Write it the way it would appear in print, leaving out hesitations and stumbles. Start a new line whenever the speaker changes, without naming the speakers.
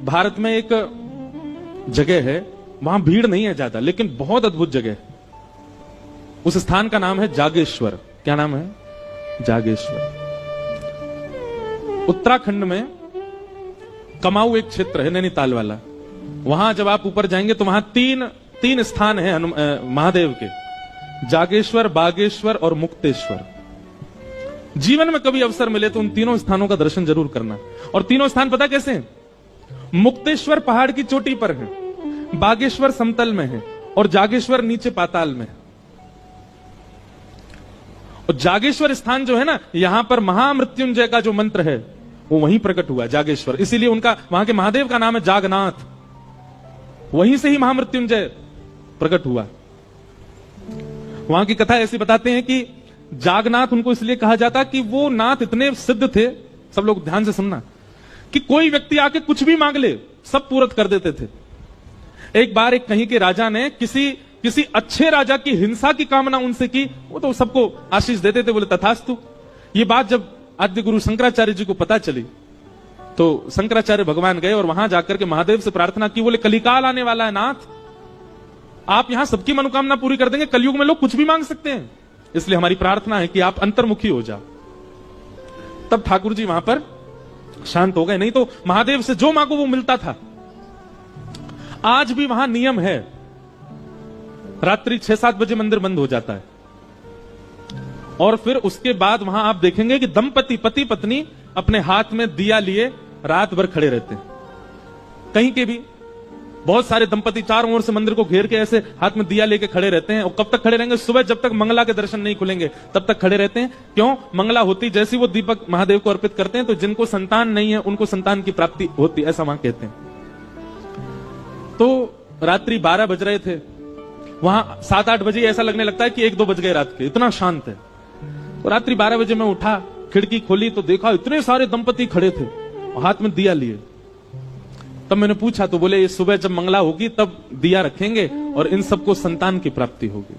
भारत में एक जगह है, वहां भीड़ नहीं है ज्यादा, लेकिन बहुत अद्भुत जगह है। उस स्थान का नाम है जागेश्वर। क्या नाम है? जागेश्वर। उत्तराखंड में कमाऊ एक क्षेत्र है, नैनीताल वाला। वहां जब आप ऊपर जाएंगे तो वहां तीन स्थान है महादेव के, जागेश्वर, बागेश्वर और मुक्तेश्वर। जीवन में कभी अवसर मिले तो उन तीनों स्थानों का दर्शन जरूर करना। और तीनों स्थान पता कैसे हैं? मुक्तेश्वर पहाड़ की चोटी पर है, बागेश्वर समतल में है और जागेश्वर नीचे पाताल में है। और जागेश्वर स्थान जो है ना, यहां पर महामृत्युंजय का जो मंत्र है वो वहीं प्रकट हुआ, जागेश्वर। इसीलिए उनका, वहां के महादेव का नाम है जागनाथ। वहीं से ही महामृत्युंजय प्रकट हुआ। वहां की कथा ऐसी बताते हैं कि जागनाथ उनको इसलिए कहा जाता कि वो नाथ इतने सिद्ध थे, सब लोग ध्यान से सुनना, कि कोई व्यक्ति आके कुछ भी मांग ले सब पूरत कर देते थे। एक बार एक कहीं के राजा ने किसी अच्छे राजा की हिंसा की कामना उनसे की, वो तो सबको आशीष देते थे, बोले तथास्तु। ये बात जब आद्य गुरु शंकराचार्य जी को पता चली तो शंकराचार्य भगवान गए और वहां जाकर के महादेव से प्रार्थना की, बोले कलिकाल आने वाला है नाथ, आप यहां सबकी मनोकामना पूरी कर देंगे, कलयुग में लोग कुछ भी मांग सकते हैं, इसलिए हमारी प्रार्थना है कि आप अंतर्मुखी हो जाओ। तब ठाकुर जी वहां पर शांत हो गए, नहीं तो महादेव से जो मांगो वो मिलता था। आज भी वहां नियम है, रात्रि 6-7 बजे मंदिर बंद हो जाता है और फिर उसके बाद वहां आप देखेंगे कि दंपति, पति पत्नी अपने हाथ में दिया लिए रात भर खड़े रहते हैं। कहीं के भी बहुत सारे दंपति चारों ओर से मंदिर को घेर के ऐसे हाथ में दिया लेके खड़े रहते हैं। और कब तक खड़े रहेंगे? सुबह जब तक मंगला के दर्शन नहीं खुलेंगे तब तक खड़े रहते हैं। क्यों? मंगला होती जैसी वो दीपक महादेव को अर्पित करते हैं तो जिनको संतान नहीं है उनको संतान की प्राप्ति होती, ऐसा वहां कहते हैं। तो रात्रि 12 बज रहे थे, वहां 7-8 बजे ऐसा लगने लगता है कि 1-2 बज गए रात के, इतना शांत है। तो रात्रि 12 बजे मैं उठा, खिड़की खोली तो देखा इतने सारे दंपति खड़े थे और हाथ में दिया लिए। तब मैंने पूछा तो बोले ये सुबह जब मंगला होगी तब दिया रखेंगे और इन सबको संतान की प्राप्ति होगी।